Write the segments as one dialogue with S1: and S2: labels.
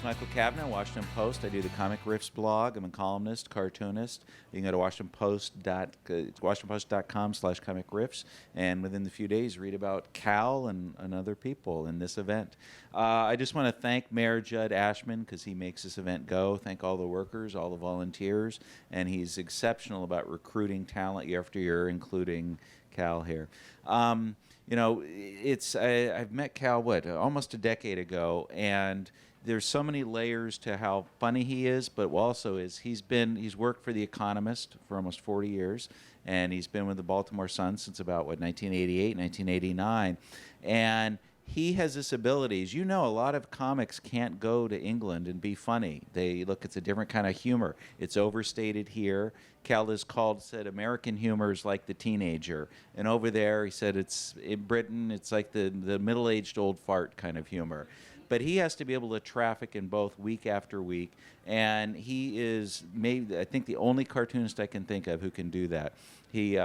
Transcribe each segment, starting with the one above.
S1: is Michael Kavanaugh, Washington Post. I do the Comic Riffs blog. I'm a columnist, cartoonist. You can go to washingtonpost.com/comic riffs, and within the few days read about Cal and other people in this event. I just want to thank Mayor Judd Ashman because he makes this event go. Thank all the workers, all the volunteers, and he's exceptional about recruiting talent year after year, including Cal here. You know, I've met Cal, almost a decade ago, and there's so many layers to how funny he is, but also he's worked for The Economist for almost 40 years, and he's been with the Baltimore Sun since about, 1988, 1989, and he has this ability. As you know, a lot of comics can't go to England and be funny. It's a different kind of humor. It's overstated here. Cal has said American humor is like the teenager. And over there, he said in Britain, it's like the middle-aged old fart kind of humor. But he has to be able to traffic in both week after week. And he is maybe, I think, the only cartoonist I can think of who can do that. He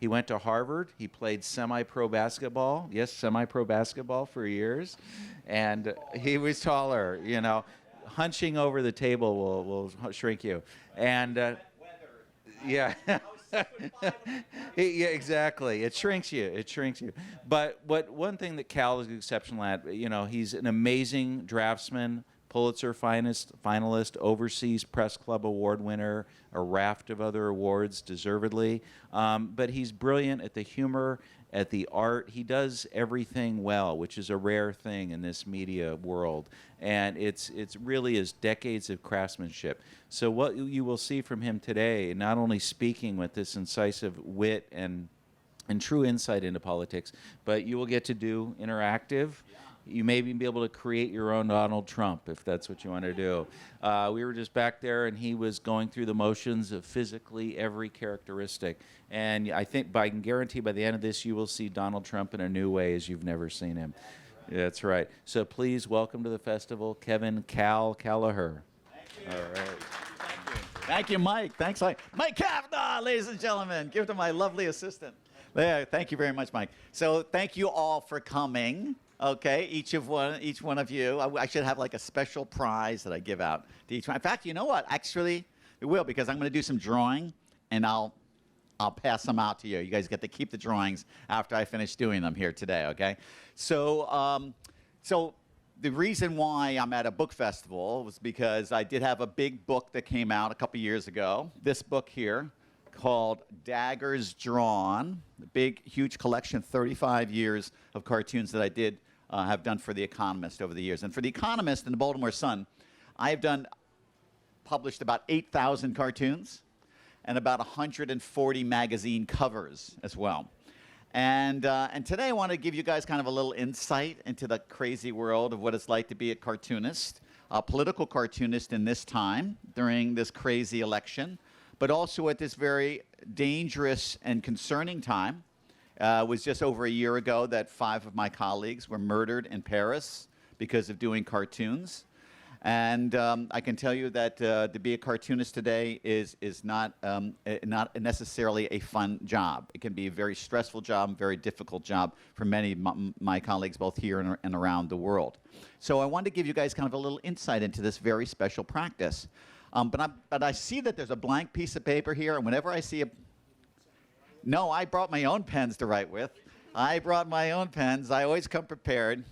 S1: went to Harvard. He played semi-pro basketball. Yes, semi-pro basketball for years. And he was taller, you know. Hunching over the table will shrink you. And yeah. Yeah, exactly. It shrinks you. It shrinks you. But one thing that Cal is exceptional at, you know, he's an amazing draftsman, Pulitzer finalist, Overseas Press Club Award winner, a raft of other awards, deservedly. But he's brilliant at the humor, at the art. He does everything well, which is a rare thing in this media world. And it's really is decades of craftsmanship. So what you will see from him today, not only speaking with this incisive wit and true insight into politics, but you will get to do interactive. You may even be able to create your own Donald Trump, if that's what you want to do. We were just back there, and he was going through the motions of physically every characteristic. And I can guarantee by the end of this, you will see Donald Trump in a new way as you've never seen him. Yeah, that's right. So please welcome to the festival, Kevin Kallaugher.
S2: Thank you.
S1: All right.
S2: Thank you. Thank you, Mike. Thanks, Mike. Mike Kavanaugh, ladies and gentlemen. Give it to my lovely assistant. Yeah, thank you very much, Mike. So thank you all for coming. Okay, each one of you. I should have like a special prize that I give out to each one. In fact, you know what? Actually, it will, because I'm going to do some drawing, and I'll pass them out to you. You guys get to keep the drawings after I finish doing them here today. Okay, so the reason why I'm at a book festival was because I did have a big book that came out a couple years ago. This book here, called Daggers Drawn, a big, huge collection, 35 years of cartoons that I have done for The Economist over the years. And for The Economist and the Baltimore Sun, I have published about 8,000 cartoons and about 140 magazine covers as well. And today I want to give you guys kind of a little insight into the crazy world of what it's like to be a cartoonist, a political cartoonist in this time during this crazy election, but also at this very dangerous and concerning time. It was just over a year ago that 5 of my colleagues were murdered in Paris because of doing cartoons. And I can tell you that to be a cartoonist today is not necessarily a fun job. It can be a very stressful job, very difficult job for many of my colleagues, both here and around the world. So I wanted to give you guys kind of a little insight into this very special practice. But I see that there's a blank piece of paper here, and whenever I see no, I brought my own pens to write with. I brought my own pens. I always come prepared.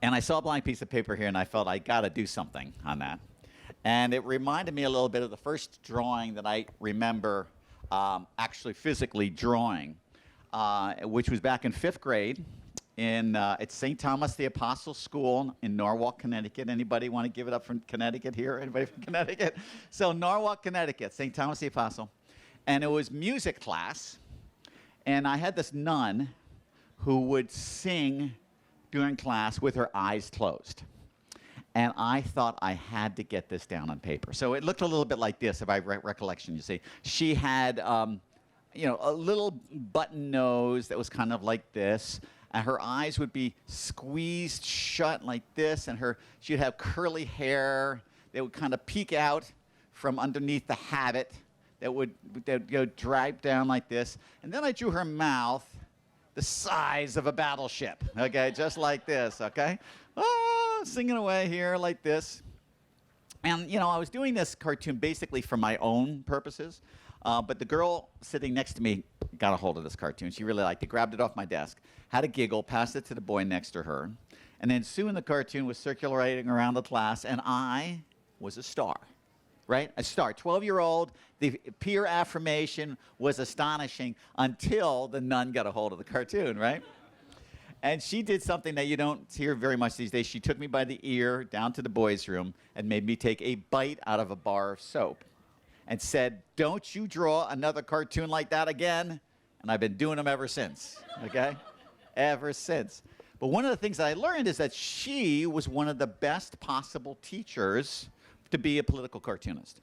S2: And I saw a blank piece of paper here, and I felt I got to do something on that. And it reminded me a little bit of the first drawing that I remember actually physically drawing, which was back in 5th grade. At St. Thomas the Apostle School in Norwalk, Connecticut. Anybody want to give it up from Connecticut here? Anybody from Connecticut? So Norwalk, Connecticut, St. Thomas the Apostle. And it was music class. And I had this nun who would sing during class with her eyes closed. And I thought I had to get this down on paper. So it looked a little bit like this, if I have recollection, you see. She had, you know, a little button nose that was kind of like this. And her eyes would be squeezed shut like this, and she'd have curly hair that would kind of peek out from underneath the habit that would go drag down like this. And then I drew her mouth the size of a battleship, okay, just like this, okay? Singing away here like this. And, you know, I was doing this cartoon basically for my own purposes, but the girl sitting next to me got a hold of this cartoon. She really liked it, grabbed it off my desk, had a giggle, passed it to the boy next to her, and then soon the cartoon was circulating around the class, and I was a star, right? A star. 12-year-old, the peer affirmation was astonishing until the nun got a hold of the cartoon, right? And she did something that you don't hear very much these days. She took me by the ear down to the boys' room and made me take a bite out of a bar of soap and said, "Don't you draw another cartoon like that again?" And I've been doing them ever since, okay? Ever since. But one of the things that I learned is that she was one of the best possible teachers to be a political cartoonist,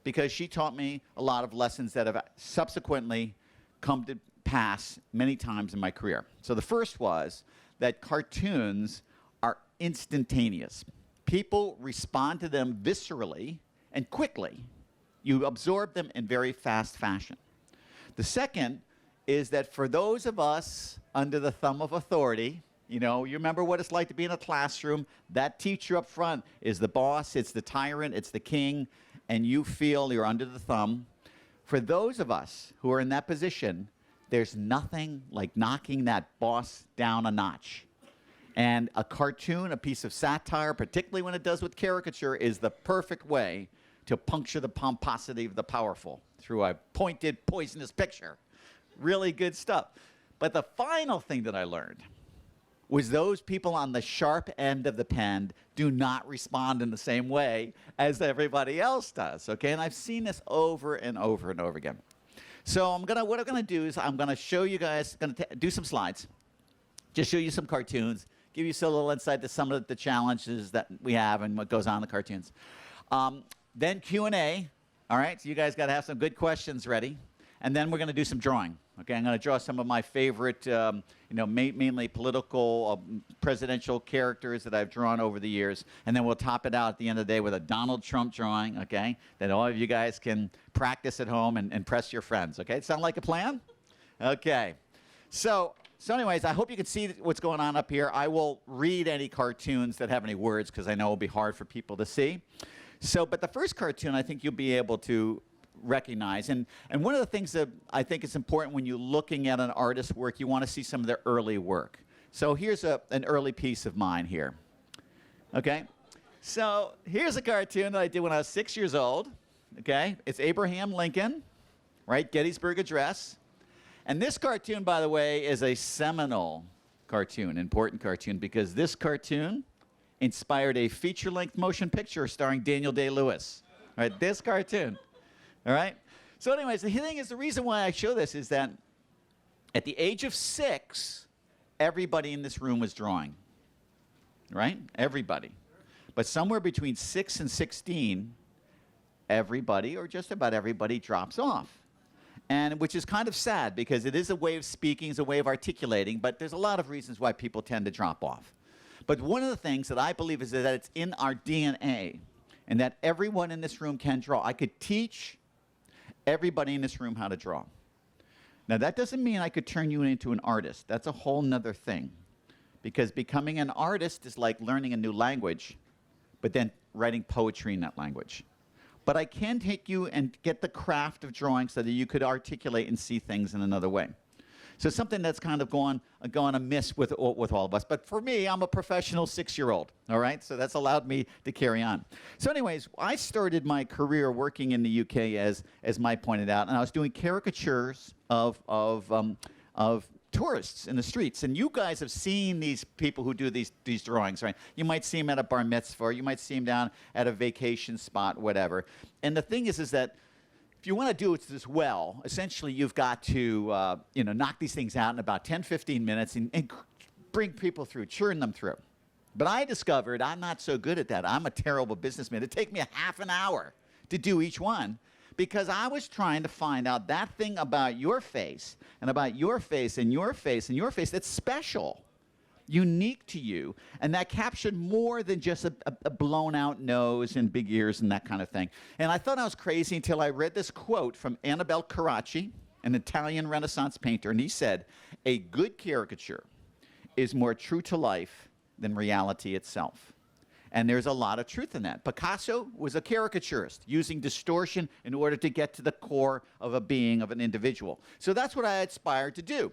S2: because she taught me a lot of lessons that have subsequently come to pass many times in my career. So the first was that cartoons are instantaneous. People respond to them viscerally and quickly. You absorb them in very fast fashion. The second is that for those of us under the thumb of authority, you know, you remember what it's like to be in a classroom. That teacher up front is the boss, it's the tyrant, it's the king, and you feel you're under the thumb. For those of us who are in that position, there's nothing like knocking that boss down a notch. And a cartoon, a piece of satire, particularly when it does with caricature, is the perfect way to puncture the pomposity of the powerful through a pointed, poisonous picture. Really good stuff. But the final thing that I learned was those people on the sharp end of the pen do not respond in the same way as everybody else does, okay? And I've seen this over and over and over again. So what I'm gonna do is I'm gonna show you guys, do some slides, just show you some cartoons, give you a little insight to some of the challenges that we have and what goes on in the cartoons. Then Q&A, all right? So you guys gotta have some good questions ready. And then we're gonna do some drawing, okay? I'm gonna draw some of my favorite, mainly political, presidential characters that I've drawn over the years. And then we'll top it out at the end of the day with a Donald Trump drawing, okay? That all of you guys can practice at home and impress your friends, okay? Sound like a plan? Okay. So anyways, I hope you can see what's going on up here. I will read any cartoons that have any words because I know it'll be hard for people to see. But the first cartoon I think you'll be able to recognize. And one of the things that I think is important when you're looking at an artist's work, you want to see some of their early work. So here's an early piece of mine here. Okay? So here's a cartoon that I did when I was 6 years old. Okay? It's Abraham Lincoln, right? Gettysburg Address. And this cartoon, by the way, is a seminal cartoon, important cartoon, because this cartoon inspired a feature-length motion picture starring Daniel Day-Lewis. Right? This cartoon. All right? So anyways, the thing is, the reason why I show this is that at the age of 6, everybody in this room was drawing. Right? Everybody. But somewhere between 6 and 16, everybody, or just about everybody, drops off. And which is kind of sad, because it is a way of speaking, it's a way of articulating, but there's a lot of reasons why people tend to drop off. But one of the things that I believe is that it's in our DNA, and that everyone in this room can draw. I could teach everybody in this room how to draw. Now, that doesn't mean I could turn you into an artist. That's a whole nother thing. Because becoming an artist is like learning a new language, but then writing poetry in that language. But I can take you and get the craft of drawing so that you could articulate and see things in another way. So something that's kind of gone amiss with all of us. But for me, I'm a professional 6-year-old, all right? So that's allowed me to carry on. So anyways, I started my career working in the UK, as Mike pointed out, and I was doing caricatures of tourists in the streets. And you guys have seen these people who do these drawings, right? You might see them at a bar mitzvah, or you might see them down at a vacation spot, whatever. And the thing is that if you want to do this well, essentially you've got to knock these things out in about 10, 15 minutes and bring people through, churn them through. But I discovered I'm not so good at that. I'm a terrible businessman. It'd take me a half an hour to do each one, because I was trying to find out that thing about your face and about your face and your face and your face that's special, unique to you, and that captured more than just a blown-out nose and big ears and that kind of thing. And I thought I was crazy until I read this quote from Annibale Carracci, an Italian Renaissance painter, and he said, "A good caricature is more true to life than reality itself." And there's a lot of truth in that. Picasso was a caricaturist, using distortion in order to get to the core of a being, of an individual. So that's what I aspired to do.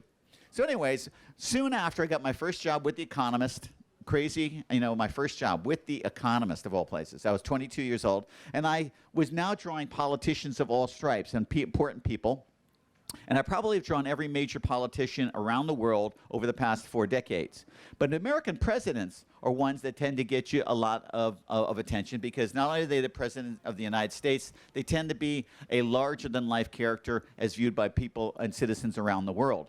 S2: So anyways, soon after I got my first job with The Economist, crazy, my first job with The Economist of all places. I was 22 years old, and I was now drawing politicians of all stripes and important people. And I probably have drawn every major politician around the world over the past 4 decades. But American presidents are ones that tend to get you a lot of attention, because not only are they the president of the United States, they tend to be a larger-than-life character as viewed by people and citizens around the world.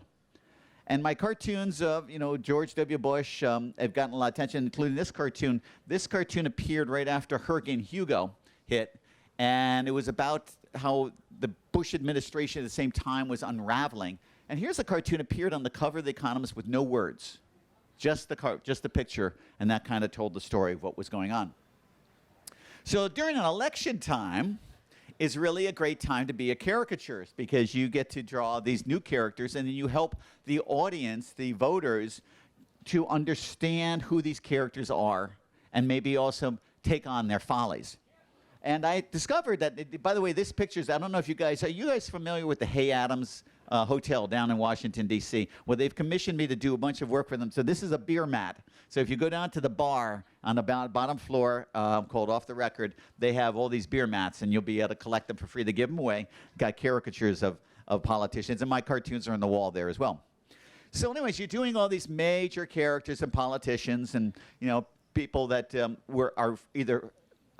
S2: And my cartoons of, George W. Bush have gotten a lot of attention, including this cartoon. This cartoon appeared right after Hurricane Hugo hit, and it was about how the Bush administration at the same time was unraveling. And here's a cartoon appeared on the cover of The Economist with no words, just the picture, and that kind of told the story of what was going on. So during an election time is really a great time to be a caricaturist, because you get to draw these new characters, and then you help the audience, the voters, to understand who these characters are, and maybe also take on their follies. And I discovered that, by the way, this picture is, I don't know if are you guys familiar with the Hay Adams Hotel down in Washington, D.C.? Well, they've commissioned me to do a bunch of work for them. So this is a beer mat. So if you go down to the bar on the bottom floor, called Off the Record, they have all these beer mats, and you'll be able to collect them for free. They give them away. Got caricatures of politicians, and my cartoons are on the wall there as well. So anyways, you're doing all these major characters and politicians and, people that are either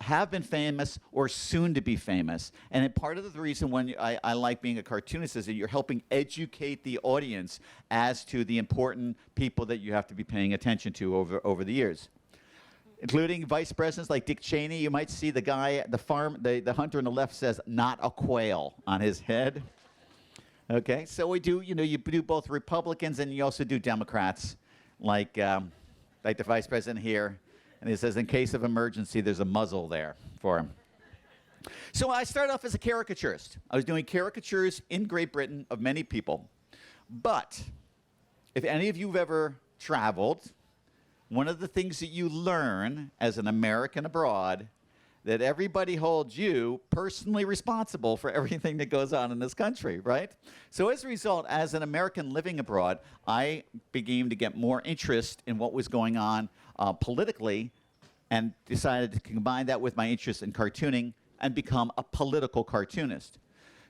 S2: have been famous or soon to be famous. And part of the reason when I like being a cartoonist is that you're helping educate the audience as to the important people that you have to be paying attention to over the years. Including vice presidents like Dick Cheney. You might see the guy, the hunter on the left says, "Not a quail," on his head. Okay, so we do, you do both Republicans and you also do Democrats, like the vice president here. And he says, in case of emergency, there's a muzzle there for him. So I started off as a caricaturist. I was doing caricatures in Great Britain of many people. But if any of you have ever traveled, one of the things that you learn as an American abroad, that everybody holds you personally responsible for everything that goes on in this country, right? So as a result, as an American living abroad, I began to get more interest in what was going on politically, and decided to combine that with my interest in cartooning and become a political cartoonist.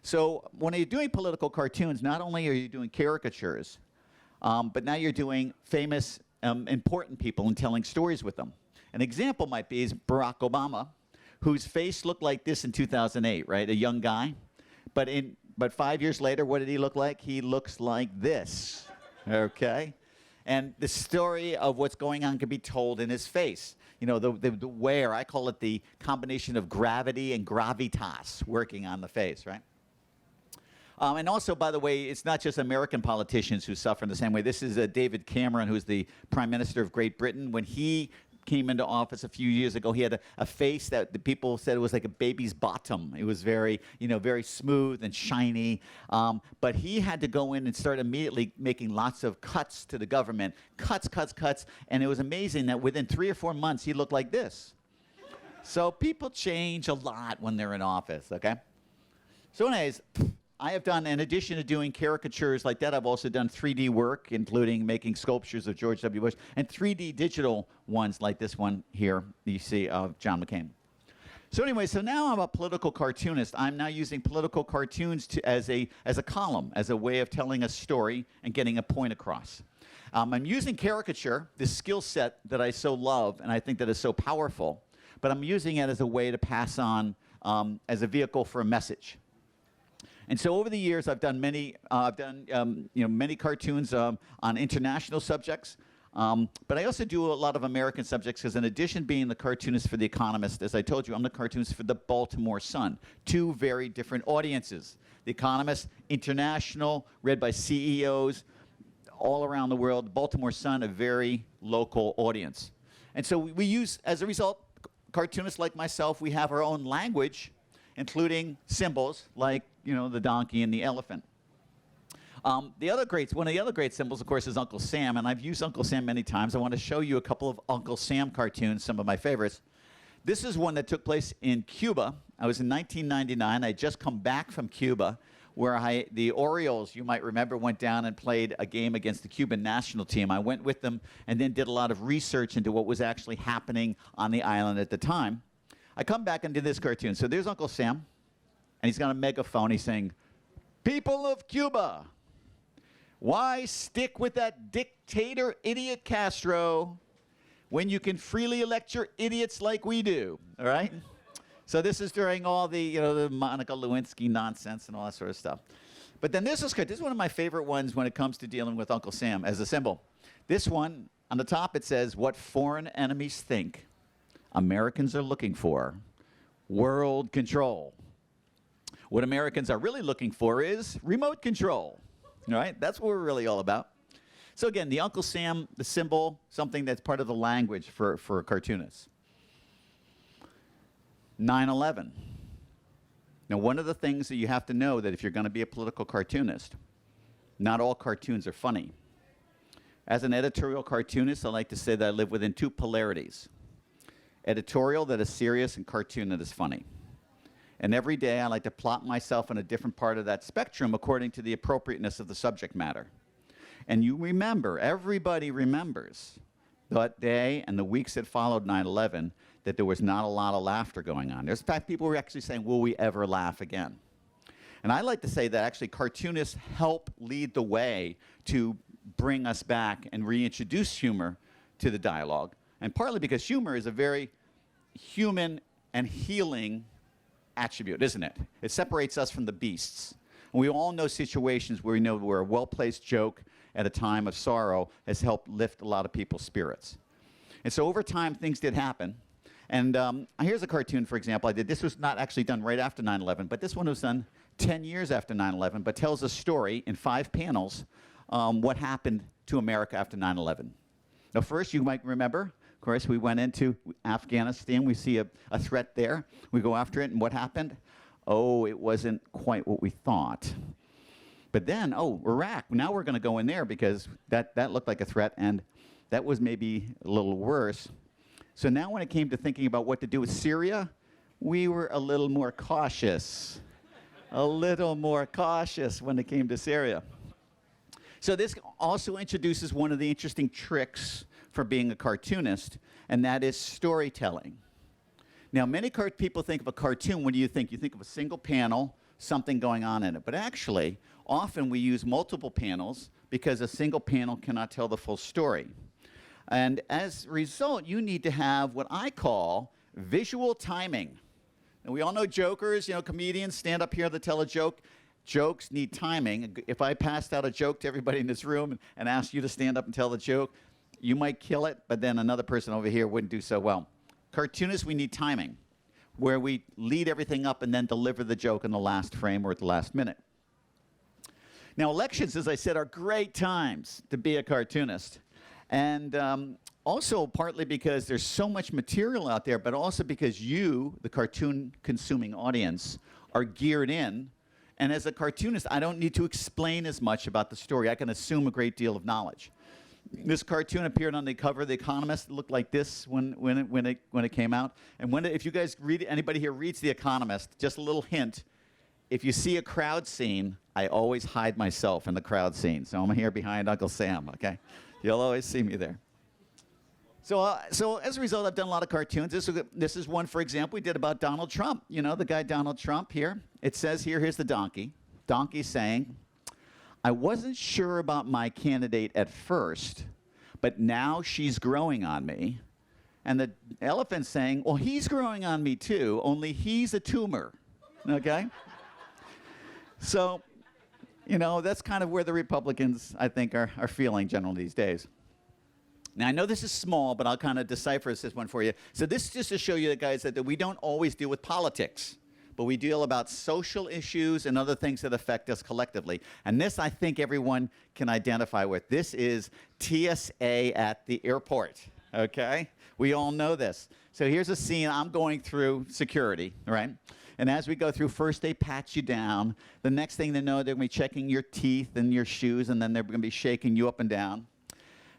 S2: So when you're doing political cartoons, not only are you doing caricatures, but now you're doing famous, important people and telling stories with them. An example might be is Barack Obama, whose face looked like this in 2008, right? A young guy. But 5 years later, what did he look like? He looks like this, okay? And the story of what's going on can be told in his face. The wear, I call it the combination of gravity and gravitas working on the face, right? And also, by the way, it's not just American politicians who suffer in the same way. This is David Cameron, who's the Prime Minister of Great Britain. When he came into office a few years ago, he had a face that the people said it was like a baby's bottom. It was very, very smooth and shiny. But he had to go in and start immediately making lots of cuts to the government. Cuts. And it was amazing that within 3 or 4 months, he looked like this. So people change a lot when they're in office, okay? So anyways, I have done, in addition to doing caricatures like that, I've also done 3D work, including making sculptures of George W. Bush, and 3D digital ones like this one here you see of John McCain. So anyway, so now I'm a political cartoonist. I'm now using political cartoons as a column, as a way of telling a story and getting a point across. I'm using caricature, this skill set that I so love and I think that is so powerful, but I'm using it as a way to pass on, as a vehicle for a message. And so over the years, I've done many cartoons on international subjects, but I also do a lot of American subjects, because in addition to being the cartoonist for The Economist, as I told you, I'm the cartoonist for the Baltimore Sun. 2 very different audiences. The Economist, international, read by CEOs all around the world. The Baltimore Sun, a very local audience. And so we use, as a result, cartoonists like myself, we have our own language, including symbols like, the donkey and the elephant. One of the other great symbols, of course, is Uncle Sam, and I've used Uncle Sam many times. I want to show you a couple of Uncle Sam cartoons, some of my favorites. This is one that took place in Cuba. I was in 1999. I had just come back from Cuba, where the Orioles, you might remember, went down and played a game against the Cuban national team. I went with them and then did a lot of research into what was actually happening on the island at the time. I come back and did this cartoon. So there's Uncle Sam, and he's got a megaphone. He's saying, "People of Cuba, why stick with that dictator idiot Castro when you can freely elect your idiots like we do?" All right? So this is during all the, the Monica Lewinsky nonsense and all that sort of stuff. But then this is good. This is one of my favorite ones when it comes to dealing with Uncle Sam as a symbol. This one, on the top it says, "What foreign enemies think Americans are looking for, world control. What Americans are really looking for is remote control." All right? That's what we're really all about. So again, the Uncle Sam, the symbol, something that's part of the language for cartoonists. 9/11. Now, one of the things that you have to know that if you're going to be a political cartoonist, not all cartoons are funny. As an editorial cartoonist, I like to say that I live within two polarities. Editorial that is serious and cartoon that is funny. And every day I like to plot myself in a different part of that spectrum according to the appropriateness of the subject matter. And you remember, everybody remembers that day and the weeks that followed 9/11, that there was not a lot of laughter going on. There's, in fact, people were actually saying, will we ever laugh again? And I like to say that actually cartoonists help lead the way to bring us back and reintroduce humor to the dialogue. And partly because humor is a very human and healing attribute, isn't it? It separates us from the beasts. And we all know situations where we know where a well-placed joke at a time of sorrow has helped lift a lot of people's spirits. And so over time, things did happen. And here's a cartoon, for example, I did. This was not actually done right after 9/11, but this one was done 10 years after 9/11, but tells a story in 5 panels, what happened to America after 9/11. Now, first, you might remember, of course, we went into Afghanistan. We see a threat there. We go after it, and what happened? Oh, it wasn't quite what we thought. But then, oh, Iraq, now we're going to go in there because that looked like a threat, and that was maybe a little worse. So now when it came to thinking about what to do with Syria, we were a little more cautious. A little more cautious when it came to Syria. So this also introduces one of the interesting tricks for being a cartoonist, and that is storytelling. Now, many people think of a cartoon. What do you think? You think of a single panel, something going on in it. But actually, often we use multiple panels because a single panel cannot tell the full story. And as a result, you need to have what I call visual timing. And we all know jokers, comedians stand up here to tell a joke. Jokes need timing. If I passed out a joke to everybody in this room and asked you to stand up and tell the joke, you might kill it, but then another person over here wouldn't do so well. Cartoonists, we need timing, where we lead everything up and then deliver the joke in the last frame or at the last minute. Now, elections, as I said, are great times to be a cartoonist. And also partly because there's so much material out there, but also because you, the cartoon-consuming audience, are geared in. And as a cartoonist, I don't need to explain as much about the story. I can assume a great deal of knowledge. This cartoon appeared on the cover of The Economist. It looked like this when it came out. And if you guys read, anybody here reads The Economist, just a little hint, if you see a crowd scene, I always hide myself in the crowd scene. So I'm here behind Uncle Sam, okay? You'll always see me there. So as a result, I've done a lot of cartoons. This is one, for example, we did about Donald Trump. The guy Donald Trump here. It says here's the donkey. Donkey saying, "I wasn't sure about my candidate at first, but now she's growing on me." And the elephant saying, "Well, he's growing on me too, only he's a tumor." Okay? So, that's kind of where the Republicans, I think, are feeling generally these days. Now, I know this is small, but I'll kind of decipher this one for you. So this is just to show you, guys, that we don't always deal with politics, but we deal about social issues and other things that affect us collectively. And this, I think, everyone can identify with. This is TSA at the airport, okay? We all know this. So here's a scene. I'm going through security, right? And as we go through, first they pat you down. The next thing they know, they're going to be checking your teeth and your shoes, and then they're going to be shaking you up and down.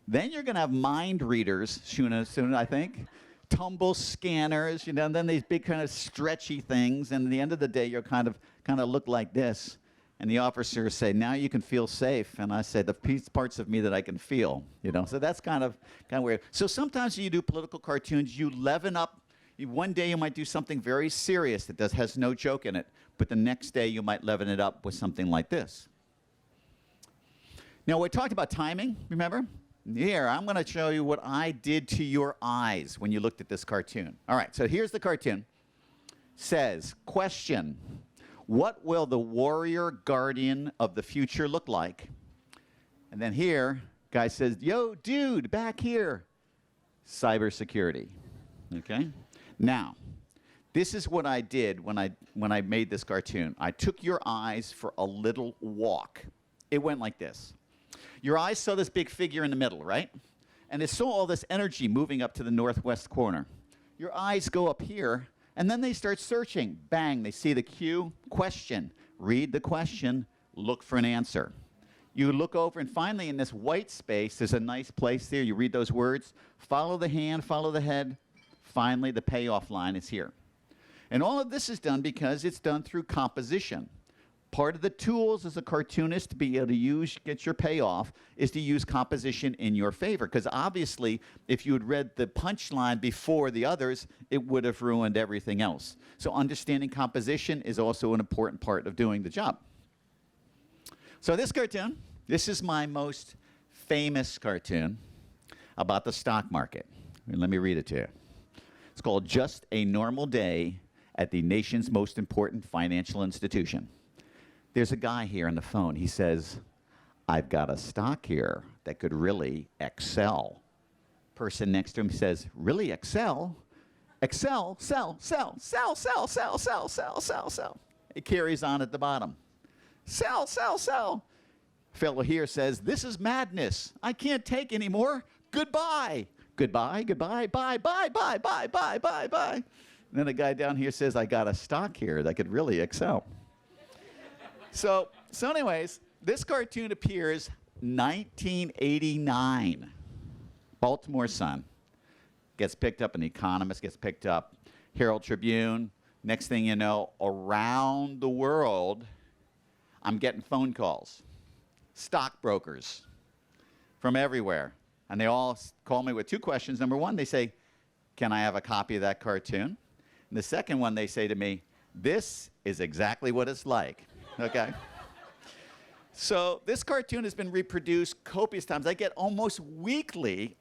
S2: Then you're going to have mind readers soon, I think. Tumble scanners, you know, and then these big kind of stretchy things. And at the end of the day, you're kind of look like this. And the officers say, now you can feel safe. And I say, the parts of me that I can feel, you know. So that's kind of weird. So sometimes when you do political cartoons, you leaven up. One day you might do something very serious that has no joke in it. But the next day you might leaven it up with something like this. Now, we talked about timing, remember? Here, I'm going to show you what I did to your eyes when you looked at this cartoon. All right, so here's the cartoon. Says, question, what will the warrior guardian of the future look like? And then here, guy says, yo, dude, back here. Cybersecurity. Okay? Now, this is what I did when I made this cartoon. I took your eyes for a little walk. It went like this. Your eyes saw this big figure in the middle, right? And it saw all this energy moving up to the northwest corner. Your eyes go up here, and then they start searching. Bang, they see the cue, question. Read the question, look for an answer. You look over, and finally in this white space, there's a nice place there. You read those words, follow the hand, follow the head. Finally, the payoff line is here. And all of this is done because it's done through composition. Part of the tools as a cartoonist to be able to get your payoff is to use composition in your favor. Because obviously, if you had read the punchline before the others, it would have ruined everything else. So understanding composition is also an important part of doing the job. So this cartoon, this is my most famous cartoon about the stock market. Let me read it to you. It's called Just a Normal Day at the Nation's Most Important Financial Institution. There's a guy here on the phone. He says, I've got a stock here that could really excel. Person next to him says, really excel? Excel, sell, sell, sell, sell, sell, sell, sell, sell, sell. It carries on at the bottom. Sell, sell, sell. Fellow here says, this is madness. I can't take anymore. Goodbye. Goodbye, goodbye, bye, bye, bye, bye, bye, bye, bye. And then a guy down here says, I got a stock here that could really excel. So anyways, this cartoon appears 1989. Baltimore Sun. Gets picked up in The Economist, gets picked up Herald Tribune. Next thing you know, around the world, I'm getting phone calls. Stockbrokers from everywhere. And they all call me with two questions. Number one, they say, can I have a copy of that cartoon? And the second one, they say to me, this is exactly what it's like. Okay? So this cartoon has been reproduced copious times. I get almost weekly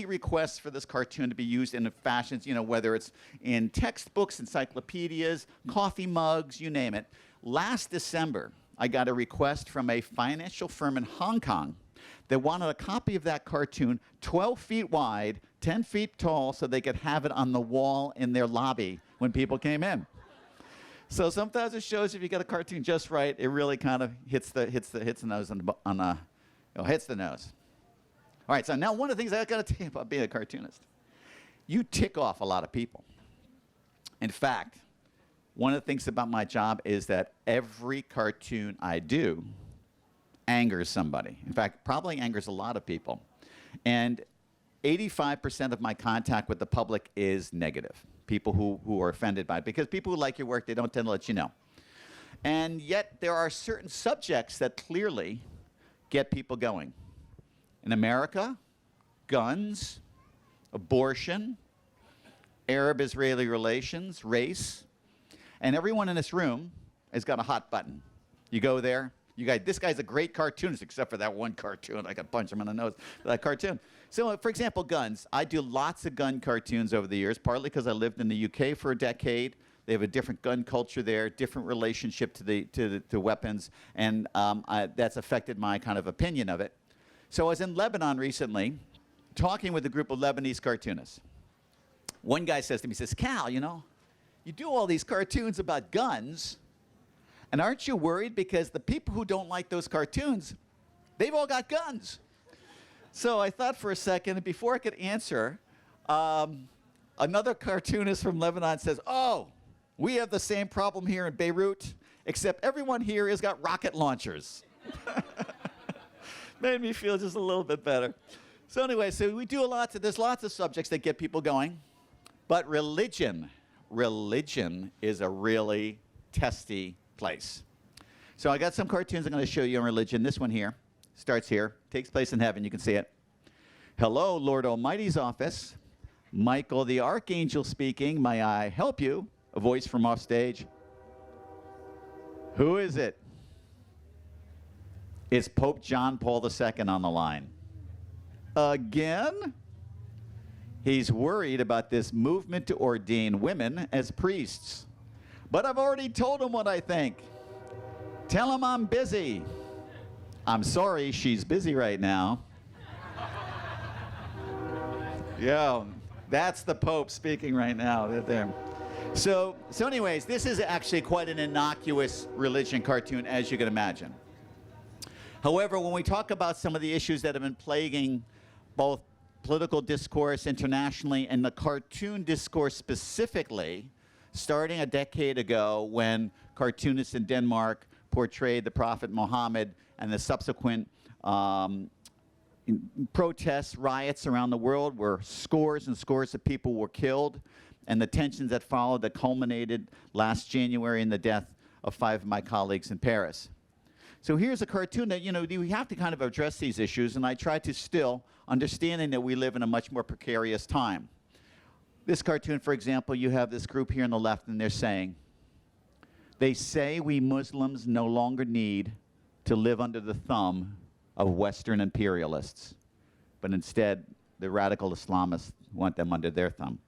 S2: requests for this cartoon to be used in fashions, you know, whether it's in textbooks, encyclopedias, coffee mugs, you name it. Last December, I got a request from a financial firm in Hong Kong that wanted a copy of that cartoon 12 feet wide, 10 feet tall, so they could have it on the wall in their lobby when people came in. So sometimes it shows if you get a cartoon just right, it really kind of hits the nose hits the nose. All right, so now one of the things I got to tell you about being a cartoonist, you tick off a lot of people. In fact, one of the things about my job is that every cartoon I do angers somebody. In fact, probably angers a lot of people. And 85% of my contact with the public is negative. People who are offended by it. Because people who like your work, they don't tend to let you know. And yet, there are certain subjects that clearly get people going. In America, guns, abortion, Arab-Israeli relations, race, and everyone in this room has got a hot button. You go there, this guy's a great cartoonist, except for that one cartoon. I could punch him in the nose for that cartoon. So, for example, guns. I do lots of gun cartoons over the years, partly because I lived in the UK for a decade. They have a different gun culture there, different relationship to weapons, and that's affected my kind of opinion of it. So I was in Lebanon recently, talking with a group of Lebanese cartoonists. One guy says to me, he says, Cal, you know, you do all these cartoons about guns, and aren't you worried because the people who don't like those cartoons, they've all got guns? So I thought for a second, and before I could answer, another cartoonist from Lebanon says, oh, We have the same problem here in Beirut, except everyone here has got rocket launchers. Made me feel just a little bit better. So anyway, so we do there's lots of subjects that get people going, but religion is a really testy place. So I got some cartoons I'm going to show you on religion. This one here starts here, takes place in heaven. You can see it. Hello, Lord Almighty's office. Michael the Archangel speaking. May I help you? A voice from off stage. Who is it? It's Pope John Paul II on the line. Again? He's worried about this movement to ordain women as priests. But I've already told him what I think. Tell him I'm busy. I'm sorry, she's busy right now. Yeah, that's the Pope speaking right now. There. So anyways, this is actually quite an innocuous religion cartoon, as you can imagine. However, when we talk about some of the issues that have been plaguing both political discourse internationally and the cartoon discourse specifically, starting a decade ago when cartoonists in Denmark portrayed the Prophet Muhammad and the subsequent protests, riots around the world where scores and scores of people were killed, and the tensions that followed that culminated last January in the death of 5 of my colleagues in Paris. So here's a cartoon that, we have to kind of address these issues, and I try to still, understanding that we live in a much more precarious time. This cartoon, for example, you have this group here on the left, and they're saying, they say we Muslims no longer need to live under the thumb of Western imperialists, but instead the radical Islamists want them under their thumb.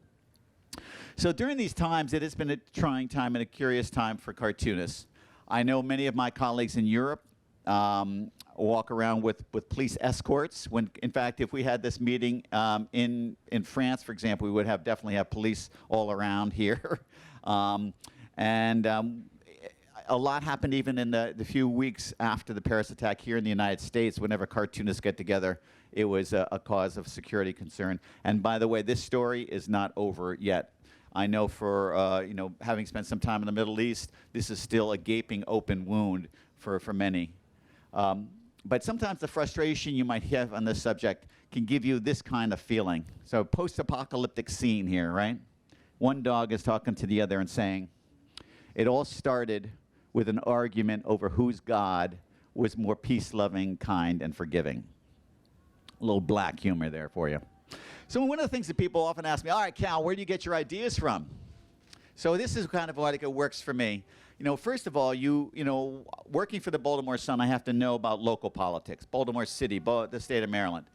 S2: So during these times, it has been a trying time and a curious time for cartoonists. I know many of my colleagues in Europe walk around with police escorts. When, in fact, if we had this meeting in France, for example, we would definitely have police all around here. A lot happened even in the few weeks after the Paris attack here in the United States. Whenever cartoonists get together, it was a cause of security concern. And by the way, this story is not over yet. I know for, having spent some time in the Middle East, this is still a gaping open wound for many. But sometimes the frustration you might have on this subject can give you this kind of feeling. So post-apocalyptic scene here, right? One dog is talking to the other and saying, it all started with an argument over whose God was more peace-loving, kind, and forgiving. A little black humor there for you. So one of the things that people often ask me, all right, Cal, where do you get your ideas from? So this is kind of what it works for me. First of all, working for the Baltimore Sun, I have to know about local politics, Baltimore City, the state of Maryland.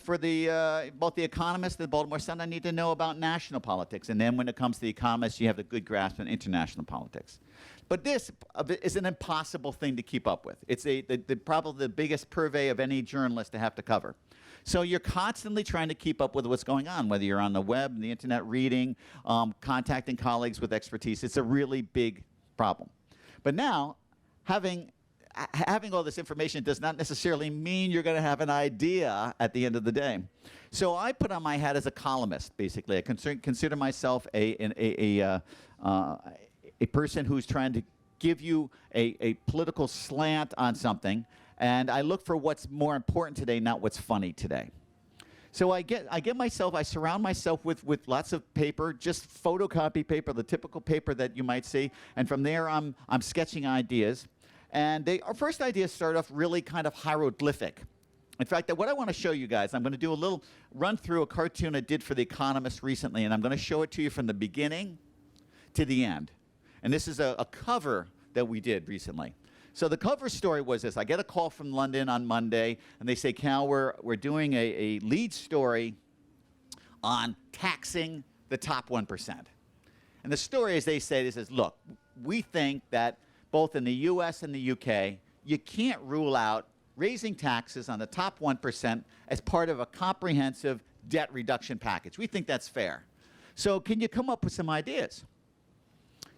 S2: For both the Economist and the Baltimore Sun, I need to know about national politics. And then when it comes to the Economist, you have a good grasp on international politics. But this is an impossible thing to keep up with. It's probably the biggest purvey of any journalist to have to cover. So you're constantly trying to keep up with what's going on, whether you're on the web, the internet, reading, contacting colleagues with expertise. It's a really big problem. But now, having all this information does not necessarily mean you're going to have an idea at the end of the day. So I put on my hat as a columnist, basically. I consider myself a person who's trying to give you a political slant on something, and I look for what's more important today, not what's funny today. So I surround myself with lots of paper, just photocopy paper, the typical paper that you might see, and from there I'm sketching ideas. And our first ideas start off really kind of hieroglyphic. In fact, what I want to show you guys, I'm going to do a little run through a cartoon I did for The Economist recently, and I'm going to show it to you from the beginning to the end. And this is a cover that we did recently. So the cover story was this. I get a call from London on Monday, and they say, Cal, we're doing a lead story on taxing the top 1%. And the story, as they say, is, look, we think that both in the US and the UK, you can't rule out raising taxes on the top 1% as part of a comprehensive debt reduction package. We think that's fair. So can you come up with some ideas?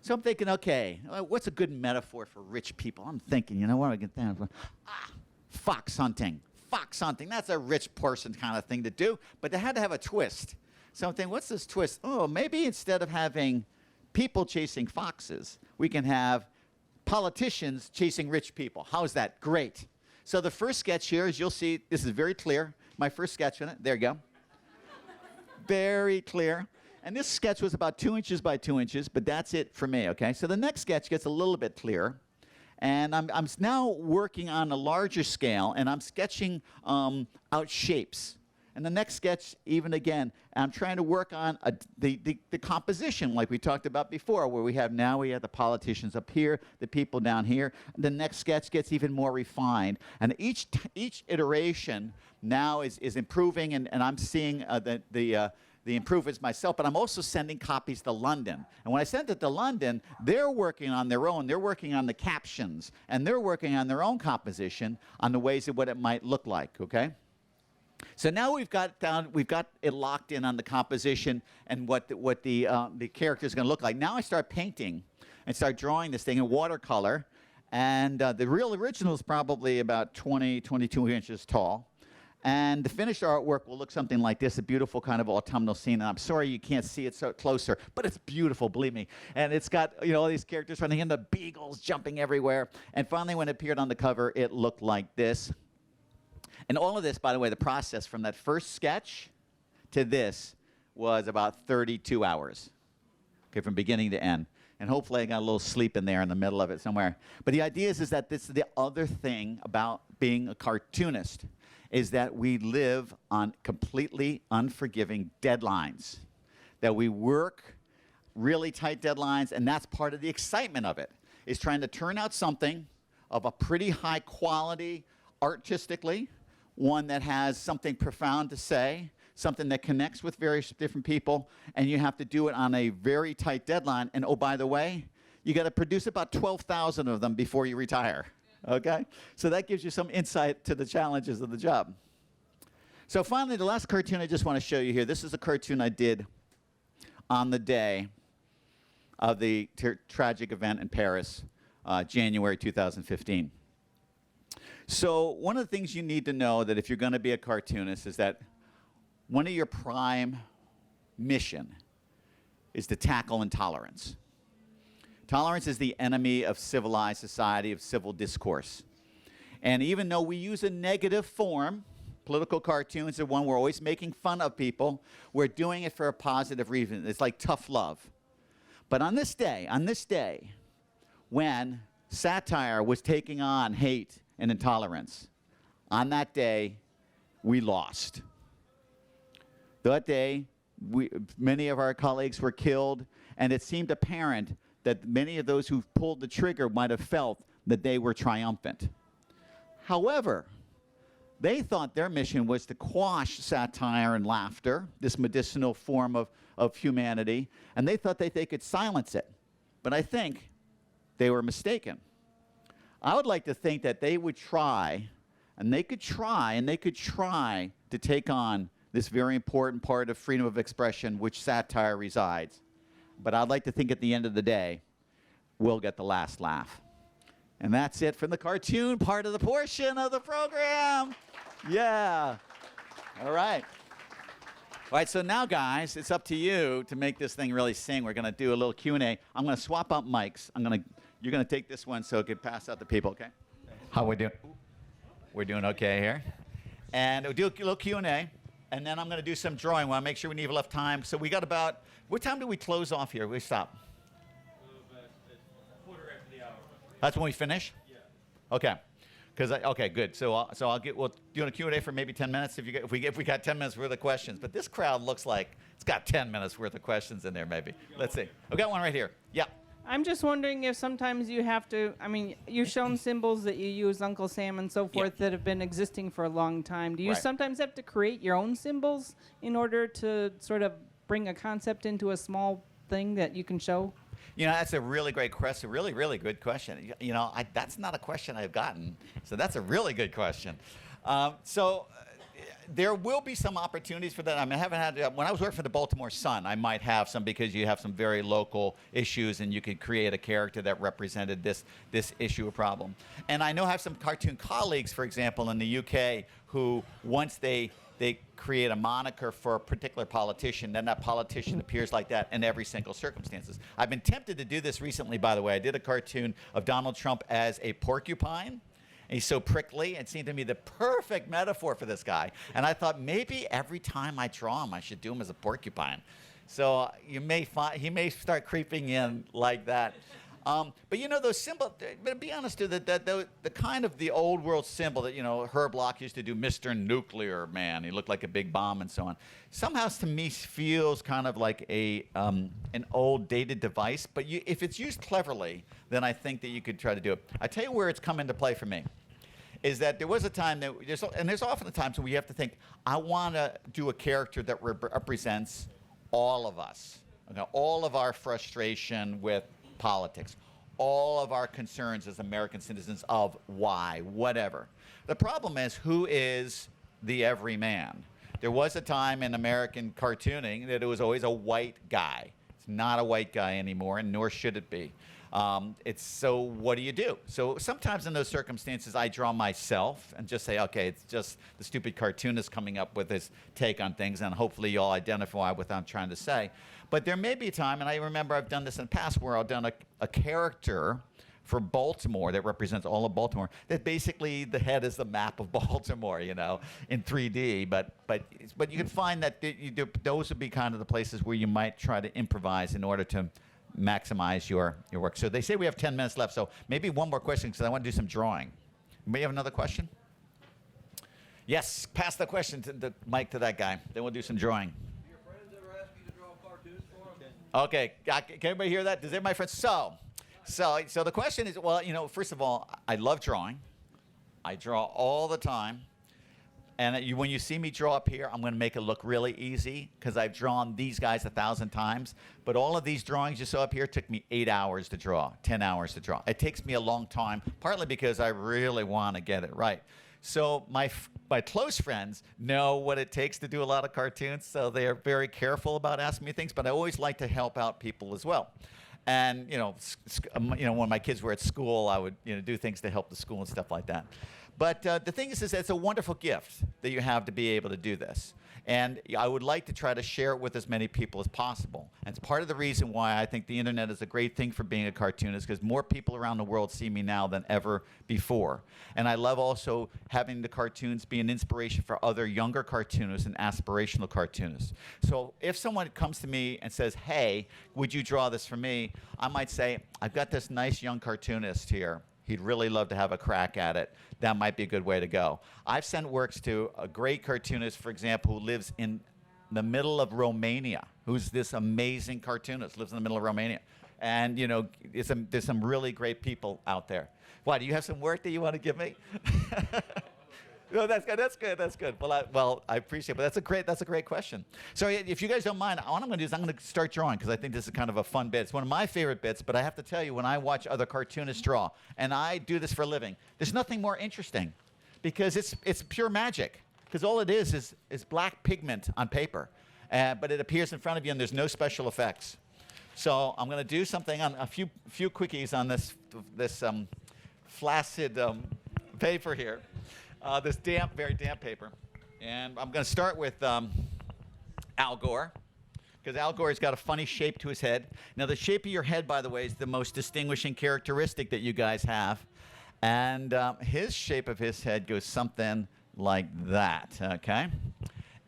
S2: So I'm thinking, okay, what's a good metaphor for rich people? I'm thinking, what I get down? Fox hunting. Fox hunting, that's a rich person kind of thing to do, but they had to have a twist. So I'm thinking, what's this twist? Oh, maybe instead of having people chasing foxes. We can have politicians chasing rich people. How's that? Great. So the first sketch here, as you'll see, this is very clear. My first sketch in it. There you go. Very clear. And this sketch was about 2 inches by 2 inches, but that's it for me, okay? So the next sketch gets a little bit clearer. And I'm now working on a larger scale, and I'm sketching out shapes. And the next sketch, even again, I'm trying to work on the composition like we talked about before, where we have the politicians up here, the people down here. The next sketch gets even more refined. And each iteration now is improving, and I'm seeing the improvements myself, but I'm also sending copies to London. And when I send it to London, they're working on their own. They're working on the captions, and they're working on their own composition on the ways of what it might look like, okay? So now we've got it locked in on the composition and what the character is going to look like. Now I start painting and start drawing this thing in watercolor, and the real original is probably about 22 inches tall. And the finished artwork will look something like this, a beautiful kind of autumnal scene. And I'm sorry you can't see it so closer, but it's beautiful, believe me. And it's got, all these characters running in, the beagles jumping everywhere. And finally, when it appeared on the cover, it looked like this. And all of this, by the way, the process from that first sketch to this was about 32 hours, okay, from beginning to end. And hopefully I got a little sleep in there in the middle of it somewhere. But the idea is that this is the other thing about being a cartoonist, is that we live on completely unforgiving deadlines, that we work really tight deadlines, and that's part of the excitement of it, is trying to turn out something of a pretty high quality artistically, one that has something profound to say, something that connects with various different people, and you have to do it on a very tight deadline. And oh, by the way, you got to produce about 12,000 of them before you retire, okay? So that gives you some insight to the challenges of the job. So finally, the last cartoon I just want to show you here. This is a cartoon I did on the day of the tragic event in Paris, January 2015. So one of the things you need to know that if you're going to be a cartoonist is that one of your prime mission is to tackle intolerance. Tolerance is the enemy of civilized society, of civil discourse. And even though we use a negative form, political cartoons are one we're always making fun of people, we're doing it for a positive reason. It's like tough love. But on this day, when satire was taking on hate and intolerance, on that day, we lost. That day, many of our colleagues were killed, and it seemed apparent that many of those who pulled the trigger might have felt that they were triumphant. However, they thought their mission was to quash satire and laughter, this medicinal form of humanity, and they thought that they could silence it. But I think they were mistaken. I would like to think that they would try, and they could try to take on this very important part of freedom of expression, which satire resides. But I'd like to think at the end of the day, we'll get the last laugh. And that's it from the cartoon part of the portion of the program. Yeah. All right. All right, so now, guys, it's up to you to make this thing really sing. We're going to do a little Q&A. I'm going to swap out mics. You're going to take this one so it can pass out to people, okay? How we doing? We're doing okay here. And we'll do a little Q&A, and then I'm going to do some drawing. I want to make sure we need enough time. So we got about, what time do we close off here? We stop?
S3: Quarter after the hour.
S2: That's when we finish?
S3: Yeah.
S2: Okay. Okay, good. So we'll do a Q&A for maybe 10 minutes if we got 10 minutes worth of questions. But this crowd looks like it's got 10 minutes worth of questions in there maybe. Let's see. We got one right here. Yeah.
S4: I'm just wondering if sometimes you have to, you've shown symbols that you use, Uncle Sam and so forth, that have been existing for a long time. Do you sometimes have to create your own symbols in order to sort of bring a concept into a small thing that you can show?
S2: That's a really great question, really, really good question. That's not a question I've gotten, so that's a really good question. There will be some opportunities for that. I haven't had, when I was working for the Baltimore Sun, I might have some because you have some very local issues and you could create a character that represented this issue or problem. And I know I have some cartoon colleagues, for example, in the UK who once they they create a moniker for a particular politician, then that politician appears like that in every single circumstances. I've been tempted to do this recently, by the way. I did a cartoon of Donald Trump as a porcupine. And he's so prickly. It seemed to me the perfect metaphor for this guy. And I thought maybe every time I draw him, I should do him as a porcupine. So you may find he may start creeping in like that. But you know those symbols. But be honest, too, the kind of the old world symbol that Herb Block used to do, Mr. Nuclear Man. He looked like a big bomb and so on. Somehow to me feels kind of like an old dated device. But if it's used cleverly, then I think that you could try to do it. I tell you where it's come into play for me. Is that there was a time that there's often a times when we have to think, I want to do a character that represents all of us, all of our frustration with politics, all of our concerns as American citizens of why, whatever. The problem is, who is the everyman? There was a time in American cartooning that it was always a white guy. It's not a white guy anymore, and nor should it be. So what do you do? So sometimes in those circumstances, I draw myself and just say, okay, it's just the stupid cartoonist coming up with his take on things, and hopefully you'll identify with what I'm trying to say. But there may be a time, and I remember I've done this in the past, where I've done a character for Baltimore that represents all of Baltimore, that basically the head is the map of Baltimore, in 3D. But you can find that those would be kind of the places where you might try to improvise in order to maximize your work. So they say we have 10 minutes left, so maybe one more question because I want to do some drawing. May you have another question? Yes, pass the question to the mic to that guy. Then we'll do some drawing.
S3: Do your friends ever ask you to draw cartoons for them?
S2: Okay, can everybody hear that? Does everybody, friends? So the question is, well, first of all, I love drawing. I draw all the time. And when you see me draw up here, I'm going to make it look really easy because I've drawn these guys 1,000 times. But all of these drawings you saw up here took me 8 hours to draw, 10 hours to draw. It takes me a long time, partly because I really want to get it right. So my close friends know what it takes to do a lot of cartoons, so they are very careful about asking me things. But I always like to help out people as well. And when my kids were at school, I would do things to help the school and stuff like that. But the thing is it's a wonderful gift that you have to be able to do this. And I would like to try to share it with as many people as possible. And it's part of the reason why I think the internet is a great thing for being a cartoonist, because more people around the world see me now than ever before. And I love also having the cartoons be an inspiration for other younger cartoonists and aspirational cartoonists. So if someone comes to me and says, hey, would you draw this for me? I might say, I've got this nice young cartoonist here. He'd really love to have a crack at it. That might be a good way to go. I've sent works to a great cartoonist, for example, who lives in the middle of Romania, who's this amazing cartoonist, lives in the middle of Romania. And, there's some really great people out there. Why, do you have some work that you want to give me? No, that's good. Well, I appreciate it, but that's a great question. So if you guys don't mind, what I'm going to do is I'm going to start drawing because I think this is kind of a fun bit. It's one of my favorite bits, but I have to tell you, when I watch other cartoonists draw, and I do this for a living, there's nothing more interesting because it's pure magic. Because all it is black pigment on paper, but it appears in front of you and there's no special effects. So I'm going to do something on a few quickies on this flaccid paper here. This very damp paper. And I'm going to start with Al Gore, because Al Gore's got a funny shape to his head. Now, the shape of your head, by the way, is the most distinguishing characteristic that you guys have. And his shape of his head goes something like that, okay?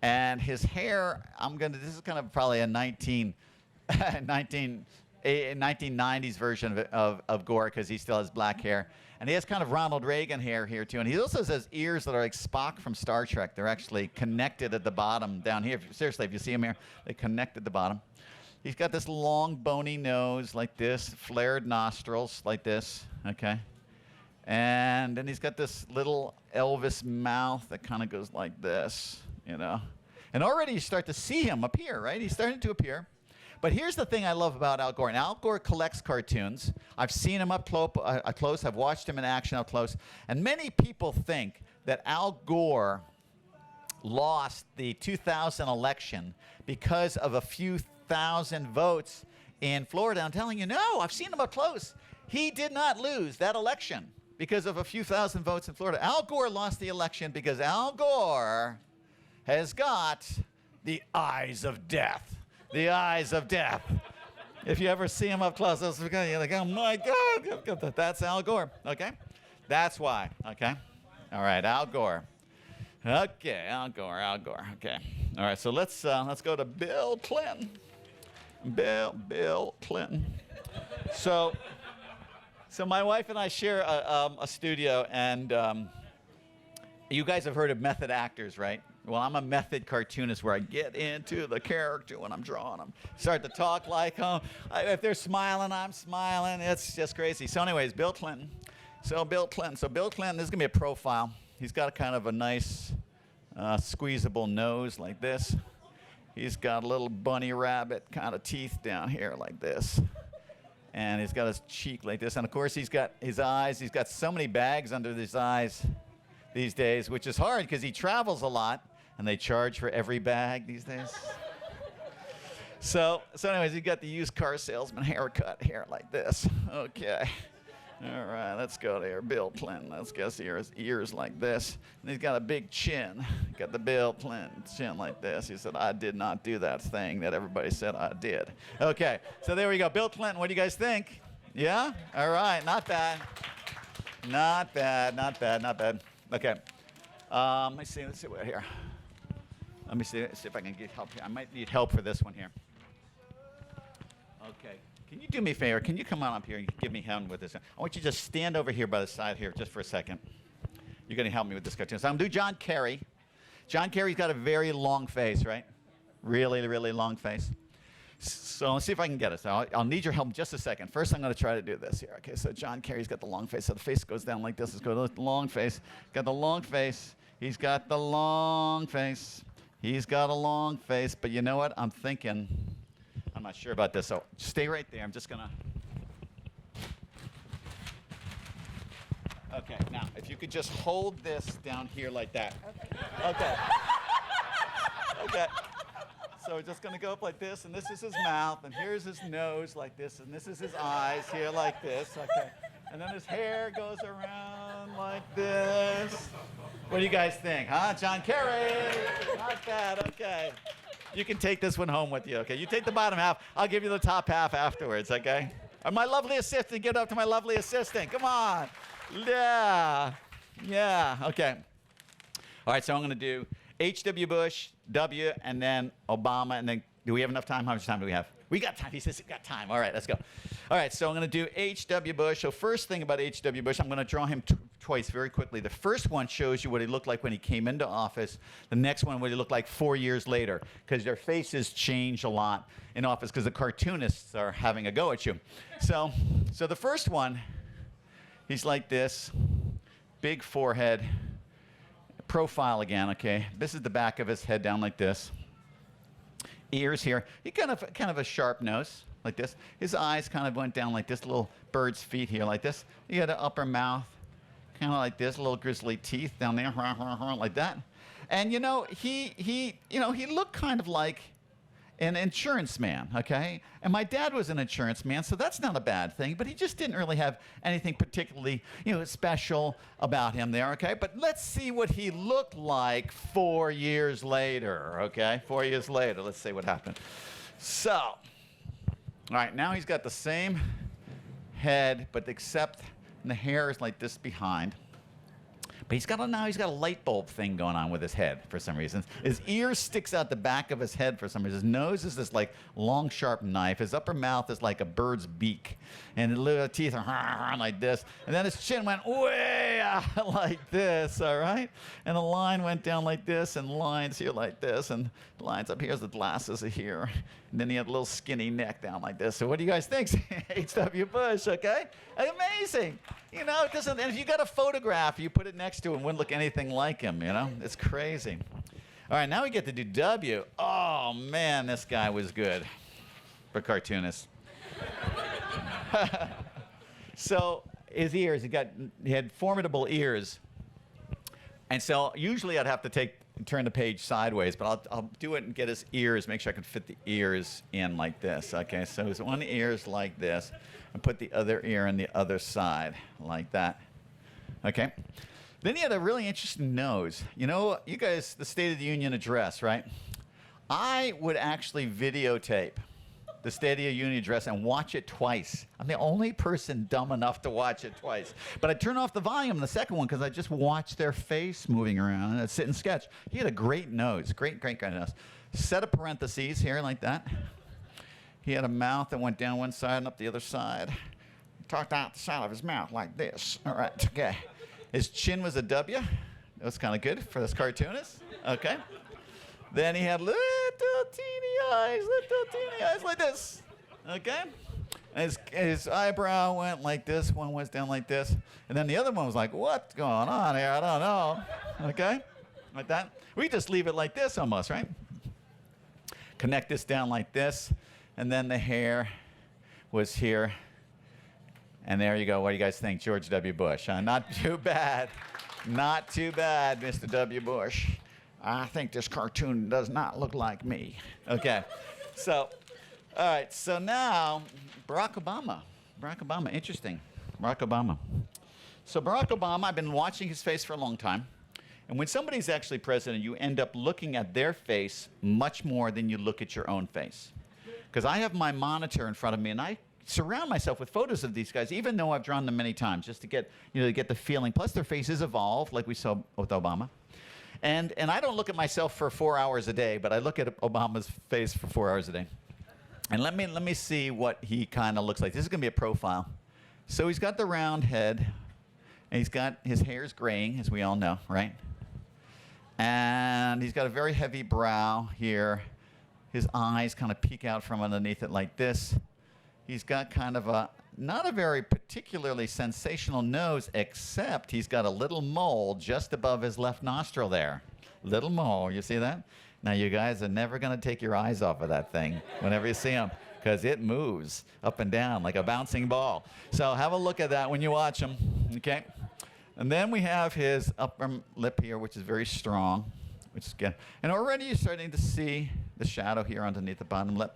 S2: And his hair, this is kind of probably a 1990s version of Gore, because he still has black hair. And he has kind of Ronald Reagan hair here, too. And he also has ears that are like Spock from Star Trek. They're actually connected at the bottom down here. Seriously, if you see him here, they connect at the bottom. He's got this long, bony nose like this, flared nostrils like this, okay? And then he's got this little Elvis mouth that kind of goes like this, And already you start to see him appear, right? He's starting to appear. But here's the thing I love about Al Gore. And Al Gore collects cartoons. I've seen him up close. I've watched him in action up close. And many people think that Al Gore lost the 2000 election because of a few thousand votes in Florida. I'm telling you, no, I've seen him up close. He did not lose that election because of a few thousand votes in Florida. Al Gore lost the election because Al Gore has got the eyes of death. The eyes of death. If you ever see him up close, you're like, oh my God, that's Al Gore, okay? That's why, okay? All right, Al Gore. Okay, Al Gore, okay. All right, so let's go to Bill Clinton. Bill Clinton. So my wife and I share a studio, and you guys have heard of method actors, right? Well, I'm a method cartoonist where I get into the character when I'm drawing them. Start to talk like them. If they're smiling, I'm smiling. It's just crazy. So anyways, Bill Clinton. So Bill Clinton, this is going to be a profile. He's got a kind of a nice squeezable nose like this. He's got a little bunny rabbit kind of teeth down here like this. And he's got his cheek like this. And of course, he's got his eyes. He's got so many bags under his eyes these days, which is hard because he travels a lot. And they charge for every bag these days. So anyways, he got the used car salesman haircut here like this. Okay. All right, let's go there. Bill Clinton. Let's guess his ears like this. And he's got a big chin. Got the Bill Clinton chin like this. He said, I did not do that thing that everybody said I did. Okay, so there we go. Bill Clinton, what do you guys think? Yeah? All right, not bad. Not bad. Okay. Let me see what here. Let me see if I can get help here. I might need help for this one here. Okay. Can you do me a favor? Can you come on up here and give me a hand with this? I want you to just stand over here by the side here just for a second. You're going to help me with this cartoon. So I'm going to do John Kerry. John Kerry's got a very long face, right? Really, really long face. So let's see if I can get it. So I'll need your help in just a second. First, I'm going to try to do this here. Okay, so John Kerry's got the long face. So the face goes down like this. Let's go to the long face. Got the long face. He's got the long face. He's got a long face, but you know what? I'm not sure about this, so stay right there. I'm just going to... Okay, now, if you could just hold this down here like that. Okay. Okay. So we're just going to go up like this, and this is his mouth, and here's his nose like this, and this is his eyes here like this. Okay. And then his hair goes around like this. What do you guys think, huh? John Kerry. Not bad. Okay. You can take this one home with you, okay? You take the bottom half. I'll give you the top half afterwards, okay? And my lovely assistant, give it up to my lovely assistant. Come on. Yeah. Yeah. Okay. All right, so I'm going to do H.W. Bush, W, and then Obama, and then do we have enough time? How much time do we have? We got time. He says we got time. All right, let's go. All right, so I'm going to do H.W. Bush. So first thing about H.W. Bush, I'm going to draw him twice very quickly. The first one shows you what he looked like when he came into office. The next one, what he looked like 4 years later, because their faces change a lot in office because the cartoonists are having a go at you. So the first one, he's like this, big forehead, profile again, okay? This is the back of his head down like this. Ears here. He kind of a sharp nose like this. His eyes kind of went down like this, little bird's feet here like this. He had an upper mouth, kind of like this, little grizzly teeth down there, like that. And he looked kind of like an insurance man, okay? And my dad was an insurance man, so that's not a bad thing, but he just didn't really have anything particularly, special about him there, okay? But let's see what he looked like 4 years later, okay? 4 years later, let's see what happened. So, all right, now he's got the same head, but except the hair is like this behind. But he's got a light bulb thing going on with his head for some reason. His ear sticks out the back of his head for some reason. His nose is this like long, sharp knife. His upper mouth is like a bird's beak. And the little teeth are like this. And then his chin went way out like this, all right? And the line went down like this, and lines here like this, and lines up here, the glasses are here. And then he had a little skinny neck down like this. So what do you guys think? H.W. Bush, okay? Amazing. It doesn't, and if you got a photograph, you put it next to him, wouldn't look anything like him, It's crazy. All right, now we get to do W. Oh, man, this guy was good for cartoonists. So his ears, he had formidable ears. And so usually I'd have to turn the page sideways, but I'll do it and get his ears, make sure I can fit the ears in like this. Okay, so his one ear is like this, and put the other ear on the other side like that. Okay, Then he had a really interesting nose. You know, you guys, the State of the Union address, right? I would actually videotape the State of the Union address and watch it twice. I'm the only person dumb enough to watch it twice. But I turn off the volume in the second one because I just watch their face moving around and I'd sit and sketch. He had a great nose, great nose. Set of parentheses here like that. He had a mouth that went down one side and up the other side. Talked out the side of his mouth like this. All right, okay. His chin was a W. That was kind of good for this cartoonist. Okay. Then he had little teeny eyes like this. Okay. And his eyebrow went like this. One was down like this. And then the other one was like, what's going on here? I don't know. Okay. Like that. We just leave it like this almost, right? Connect this down like this. And then the hair was here. And there you go. What do you guys think? George W. Bush. Not too bad. Not too bad, Mr. W. Bush. I think this cartoon does not look like me. Okay. So, all right. So now, Barack Obama. Barack Obama. Interesting. Barack Obama. So Barack Obama, I've been watching his face for a long time. And when somebody's actually president, you end up looking at their face much more than you look at your own face. Because I have my monitor in front of me, and I surround myself with photos of these guys, even though I've drawn them many times, just to get, to get the feeling. Plus, their faces evolve, like we saw with Obama. And I don't look at myself for 4 hours a day, but I look at Obama's face for 4 hours a day. And let me see what he kind of looks like. This is going to be a profile. So he's got the round head, and he's got his hair's graying, as we all know, right? And he's got a very heavy brow here. His eyes kind of peek out from underneath it like this. He's got kind of not a very particularly sensational nose, except he's got a little mole just above his left nostril there. Little mole, you see that? Now, you guys are never going to take your eyes off of that thing whenever you see him, because it moves up and down like a bouncing ball. So have a look at that when you watch him, okay? And then we have his upper lip here, which is very strong. Which is good. And already you're starting to see the shadow here underneath the bottom lip.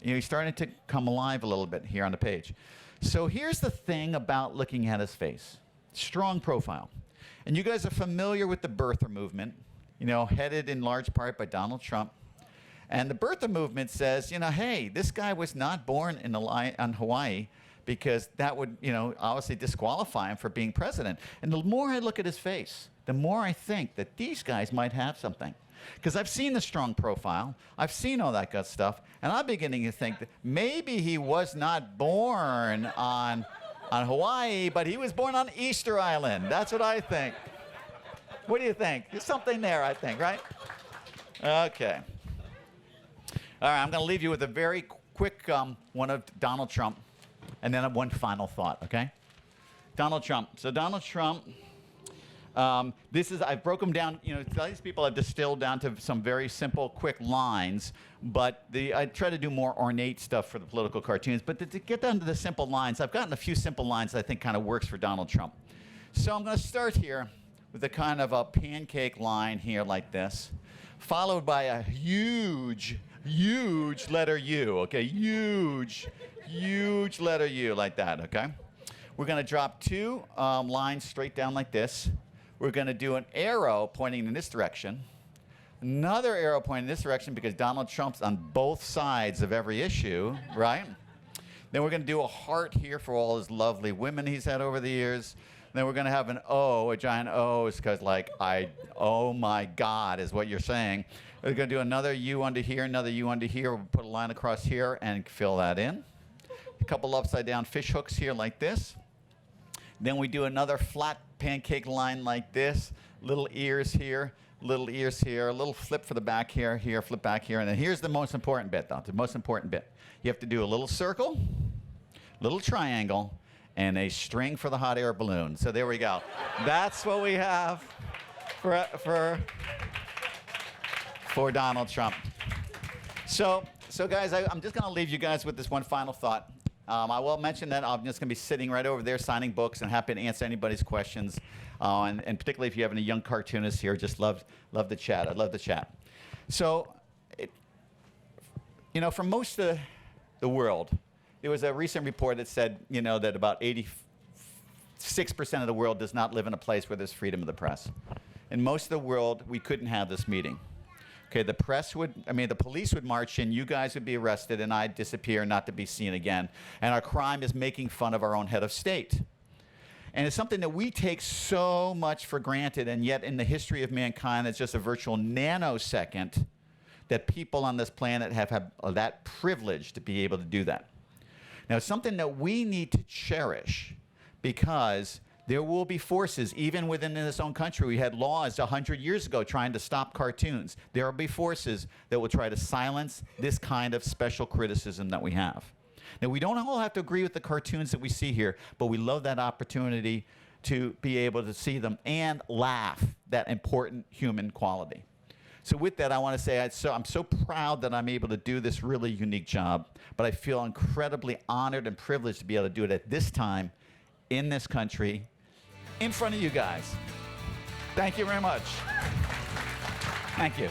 S2: He's starting to come alive a little bit here on the page. So here's the thing about looking at his face. Strong profile. And you guys are familiar with the birther movement, headed in large part by Donald Trump. And the birther movement says, hey, this guy was not born on Hawaii because that would, obviously disqualify him for being president. And the more I look at his face, the more I think that these guys might have something. Because I've seen the strong profile, I've seen all that good stuff, and I'm beginning to think that maybe he was not born on Hawaii, but he was born on Easter Island. That's what I think. What do you think? There's something there, I think, right? Okay. All right, I'm going to leave you with a very quick one of Donald Trump, and then one final thought, okay? Donald Trump. So Donald Trump... I broke them down, these people I've distilled down to some very simple, quick lines, but I try to do more ornate stuff for the political cartoons, but to get down to the simple lines, I've gotten a few simple lines that I think kind of works for Donald Trump. So I'm going to start here with a kind of a pancake line here like this, followed by a huge letter U, okay? Huge letter U like that, okay? We're going to drop two lines straight down like this. We're going to do an arrow pointing in this direction. Another arrow pointing in this direction because Donald Trump's on both sides of every issue, right? Then we're going to do a heart here for all his lovely women he's had over the years. Then we're going to have an O, a giant O, is because oh my God is what you're saying. We're going to do another U under here, another U under here. We'll put a line across here and fill that in. A couple upside down fish hooks here like this. Then we do another flat pancake line like this. Little ears here, a little flip for the back here, flip back here. And then here's the most important bit, though, the most important bit. You have to do a little circle, little triangle, and a string for the hot air balloon. So there we go. That's what we have for Donald Trump. So guys, I'm just going to leave you guys with this one final thought. I will mention that I'm just going to be sitting right over there signing books and happy to answer anybody's questions. And particularly if you have any young cartoonists here, just love the chat. I'd love the chat. So, for most of the world, there was a recent report that said, that about 85% 6% of the world does not live in a place where there's freedom of the press. In most of the world, we couldn't have this meeting. Okay, the police would march in, you guys would be arrested, and I'd disappear not to be seen again. And our crime is making fun of our own head of state. And it's something that we take so much for granted, and yet in the history of mankind, it's just a virtual nanosecond that people on this planet have had that privilege to be able to do that. Now, it's something that we need to cherish, because there will be forces, even within this own country. We had laws 100 years ago trying to stop cartoons. There will be forces that will try to silence this kind of special criticism that we have. Now, we don't all have to agree with the cartoons that we see here, but we love that opportunity to be able to see them and laugh, that important human quality. So with that, I want to say I'm so proud that I'm able to do this really unique job, but I feel incredibly honored and privileged to be able to do it at this time, in this country, in front of you guys. Thank you very much. Thank you.